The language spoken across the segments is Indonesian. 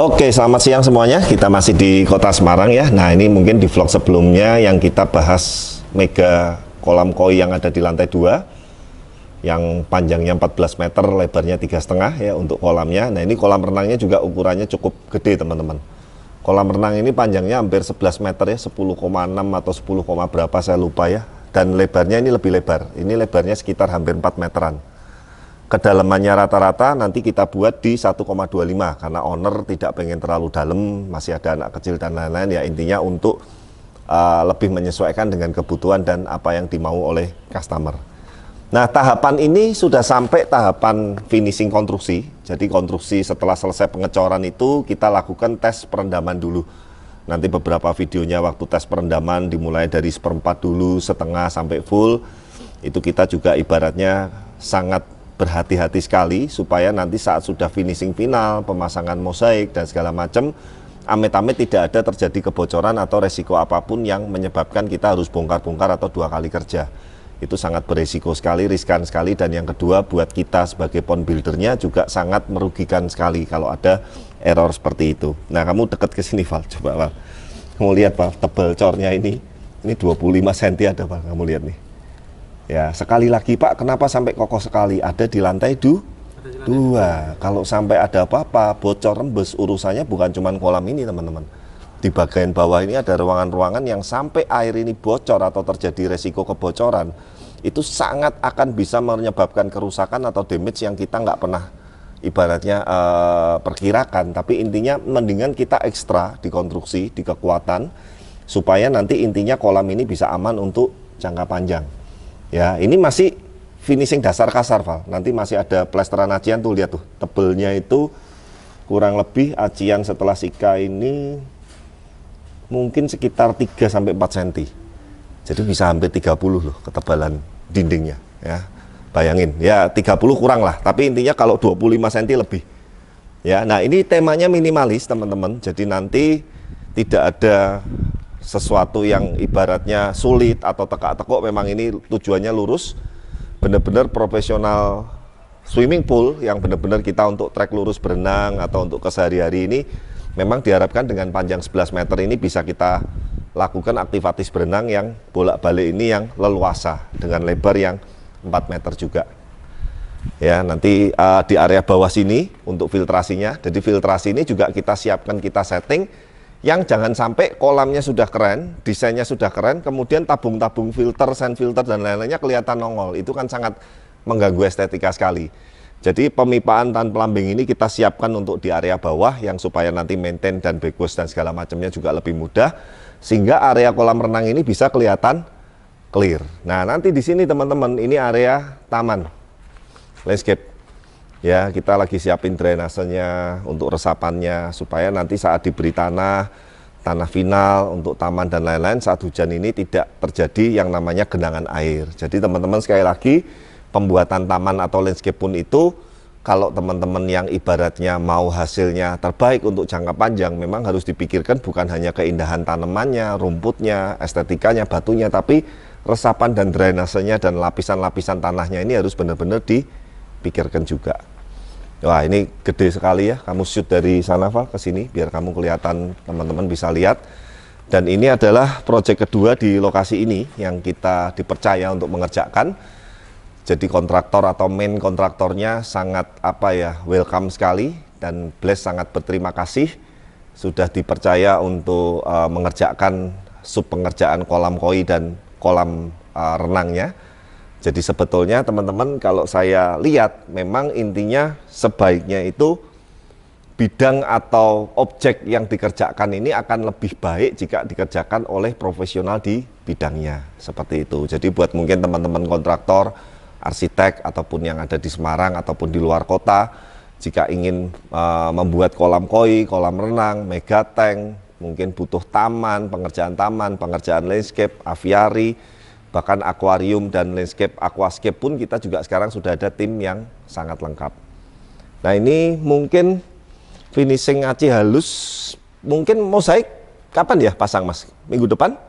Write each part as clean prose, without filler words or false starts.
Oke, selamat siang semuanya. Kita masih di Kota Semarang ya. Nah, ini mungkin di vlog sebelumnya yang kita bahas mega kolam koi yang ada di lantai 2, yang panjangnya 14 meter, lebarnya 3,5 ya untuk kolamnya. Nah, ini kolam renangnya juga ukurannya cukup gede, teman-teman. Kolam renang ini panjangnya hampir 11 meter ya, 10,6 atau 10, berapa saya lupa ya. Dan lebarnya ini lebih lebar. Ini lebarnya sekitar hampir 4 meteran. Kedalamannya rata-rata nanti kita buat di 1,25 karena owner tidak pengen terlalu dalam, masih ada anak kecil dan lain-lain ya, intinya untuk lebih menyesuaikan dengan kebutuhan dan apa yang dimau oleh customer. Nah, tahapan ini sudah sampai tahapan finishing konstruksi. Jadi konstruksi setelah selesai pengecoran itu kita lakukan tes perendaman dulu. Nanti beberapa videonya waktu tes perendaman dimulai dari seperempat dulu, setengah sampai full. Itu kita juga ibaratnya sangat berhati-hati sekali supaya nanti saat sudah finishing final, pemasangan mosaik dan segala macam, amit-amit tidak ada terjadi kebocoran atau resiko apapun yang menyebabkan kita harus bongkar-bongkar atau 2 kali kerja. Itu sangat beresiko sekali, riskan sekali, dan yang kedua buat kita sebagai pond buildernya juga sangat merugikan sekali kalau ada error seperti itu. Nah, kamu dekat ke sini, Val, coba Val. Kamu lihat, Val, tebal cornya ini 25 cm ada, Val, kamu lihat nih. Ya, sekali lagi Pak, kenapa sampai kokoh sekali? Ada di lantai 2. Kalau sampai ada apa-apa, bocor rembes, urusannya bukan cuma kolam ini, teman-teman. Di bagian bawah ini ada ruangan-ruangan yang sampai air ini bocor atau terjadi resiko kebocoran, itu sangat akan bisa menyebabkan kerusakan atau damage yang kita nggak pernah ibaratnya perkirakan. Tapi intinya mendingan kita ekstra di konstruksi, di kekuatan, supaya nanti intinya kolam ini bisa aman untuk jangka panjang. Ya, ini masih finishing dasar kasar, Val. Nanti masih ada plesteran acian tuh, lihat tuh. Tebelnya itu kurang lebih acian setelah sika ini mungkin sekitar 3-4 cm. Jadi bisa hampir 30 loh ketebalan dindingnya, ya. Bayangin, ya 30 kurang lah, tapi intinya kalau 25 cm lebih. Ya, nah ini temanya minimalis, teman-teman. Jadi nanti tidak ada sesuatu yang ibaratnya sulit atau tekak-tekuk, memang ini tujuannya lurus, benar-benar profesional swimming pool yang benar-benar kita untuk trek lurus berenang atau untuk kesehari-hari ini memang diharapkan dengan panjang 11 meter ini bisa kita lakukan aktivitas berenang yang bolak-balik ini yang leluasa dengan lebar yang 4 meter juga. Ya, nanti di area bawah sini untuk filtrasinya, jadi filtrasi ini juga kita siapkan, kita setting yang jangan sampai kolamnya sudah keren, desainnya sudah keren, kemudian tabung-tabung filter, sand filter dan lain-lainnya kelihatan nongol. Itu kan sangat mengganggu estetika sekali. Jadi pemipaan dan plumbing ini kita siapkan untuk di area bawah yang supaya nanti maintain dan backwash dan segala macamnya juga lebih mudah, sehingga area kolam renang ini bisa kelihatan clear. Nah, nanti di sini teman-teman, ini area taman landscape. Ya, kita lagi siapin drainasenya untuk resapannya supaya nanti saat diberi tanah final untuk taman dan lain-lain, saat hujan ini tidak terjadi yang namanya genangan air. Jadi teman-teman, sekali lagi, pembuatan taman atau landscape pun itu, kalau teman-teman yang ibaratnya mau hasilnya terbaik untuk jangka panjang, memang harus dipikirkan bukan hanya keindahan tanamannya, rumputnya, estetikanya, batunya, tapi resapan dan drainasenya dan lapisan-lapisan tanahnya ini harus benar-benar dipikirkan juga. Wah, ini gede sekali ya, kamu shoot dari sana, Val, ke sini biar kamu kelihatan, teman-teman bisa lihat. Dan ini adalah proyek kedua di lokasi ini yang kita dipercaya untuk mengerjakan. Jadi kontraktor atau main kontraktornya sangat welcome sekali, dan Bless sangat berterima kasih sudah dipercaya untuk mengerjakan sub pengerjaan kolam koi dan kolam renangnya. Jadi sebetulnya teman-teman, kalau saya lihat memang intinya sebaiknya itu bidang atau objek yang dikerjakan ini akan lebih baik jika dikerjakan oleh profesional di bidangnya, seperti itu. Jadi buat mungkin teman-teman kontraktor, arsitek ataupun yang ada di Semarang ataupun di luar kota, jika ingin membuat kolam koi, kolam renang, mega tank, mungkin butuh taman, pengerjaan landscape, aviary, bahkan akuarium dan landscape, aquascape pun kita juga sekarang sudah ada tim yang sangat lengkap. Nah, ini mungkin finishing aci halus, mungkin mosaik kapan ya pasang, Mas? Minggu depan?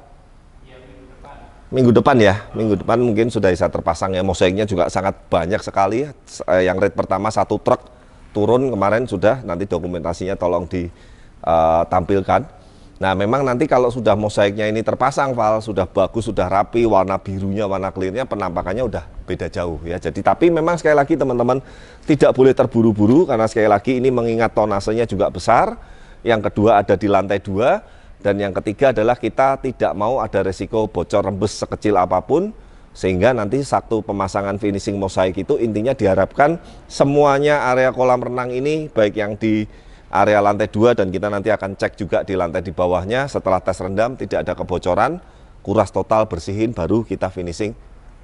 Ya, minggu depan. Minggu depan ya, minggu depan mungkin sudah bisa terpasang ya. Mosaiknya juga sangat banyak sekali. Yang rate pertama 1 truk turun kemarin sudah, nanti dokumentasinya tolong ditampilkan. Nah memang nanti kalau sudah mosaiknya ini terpasang, Val, sudah bagus, sudah rapi, warna birunya, warna clearnya, penampakannya udah beda jauh ya. Jadi tapi memang sekali lagi teman-teman tidak boleh terburu-buru, karena sekali lagi ini mengingat tonasenya juga besar. Yang kedua ada di lantai 2, dan yang ketiga adalah kita tidak mau ada resiko bocor rembes sekecil apapun. Sehingga nanti waktu pemasangan finishing mosaik itu intinya diharapkan semuanya area kolam renang ini, baik yang di area lantai 2 dan kita nanti akan cek juga di lantai di bawahnya, setelah tes rendam tidak ada kebocoran, kuras total, bersihin, baru kita finishing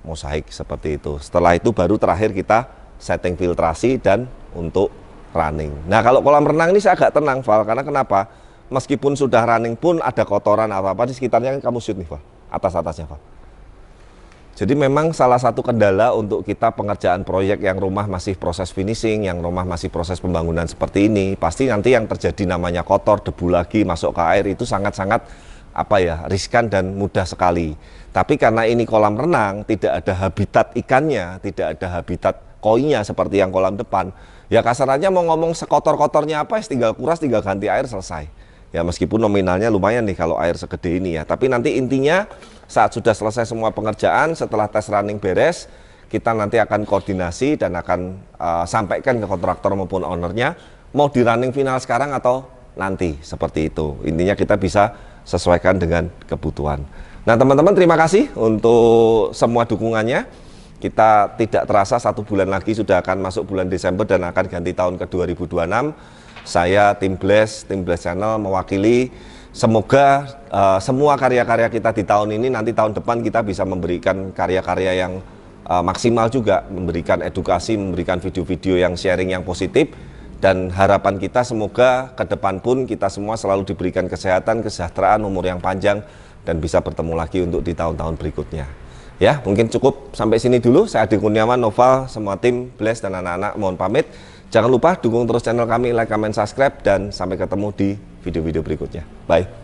mosaik seperti itu. Setelah itu baru terakhir kita setting filtrasi dan untuk running. Nah kalau kolam renang ini saya agak tenang, Val, karena kenapa? Meskipun sudah running pun ada kotoran apa-apa di sekitarnya, kan kamu shoot nih, Val, atas-atasnya, Val. Jadi memang salah satu kendala untuk kita pengerjaan proyek yang rumah masih proses finishing, yang rumah masih proses pembangunan seperti ini, pasti nanti yang terjadi namanya kotor, debu lagi masuk ke air itu sangat-sangat riskan dan mudah sekali. Tapi karena ini kolam renang, tidak ada habitat ikannya, tidak ada habitat koinya seperti yang kolam depan, ya kasarannya mau ngomong sekotor-kotornya apa, tinggal kuras, tinggal ganti air, selesai. Ya meskipun nominalnya lumayan nih kalau air segede ini ya, tapi nanti intinya saat sudah selesai semua pengerjaan, setelah tes running beres, kita nanti akan koordinasi dan akan sampaikan ke kontraktor maupun ownernya, mau di running final sekarang atau nanti, seperti itu. Intinya kita bisa sesuaikan dengan kebutuhan. Nah teman-teman, terima kasih untuk semua dukungannya. Kita tidak terasa 1 bulan lagi sudah akan masuk bulan Desember dan akan ganti tahun ke 2026. Saya tim Bless Channel mewakili, semoga semua karya-karya kita di tahun ini, nanti tahun depan kita bisa memberikan karya-karya yang maksimal juga, memberikan edukasi, memberikan video-video yang sharing yang positif, dan harapan kita semoga ke depan pun kita semua selalu diberikan kesehatan, kesejahteraan, umur yang panjang, dan bisa bertemu lagi untuk di tahun-tahun berikutnya. Ya, mungkin cukup sampai sini dulu. Saya Adi Kurniawan, Noval, semua tim Bless dan anak-anak mohon pamit. Jangan lupa dukung terus channel kami, like, comment, subscribe, dan sampai ketemu di video-video berikutnya. Bye.